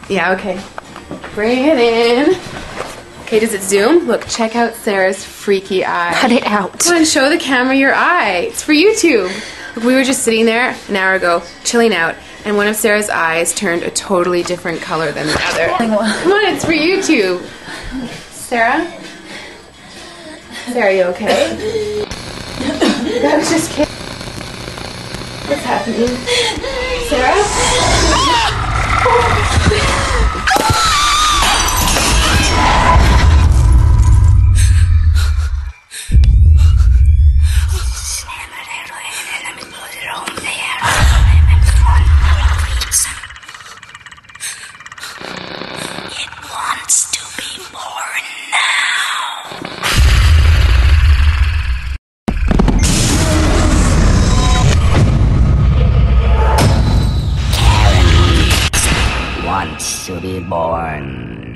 Yeah, okay. Bring it in. Okay, does it zoom? Look, check out Sarah's freaky eye. Cut it out. Come on, show the camera your eye. It's for YouTube. Look, we were just sitting there an hour ago, chilling out, and one of Sarah's eyes turned a totally different color than the other. Come on, it's for YouTube. Sarah? Sarah, you okay? I was just kidding. What's happening? Sarah? It wants to be born now. Karen wants to be born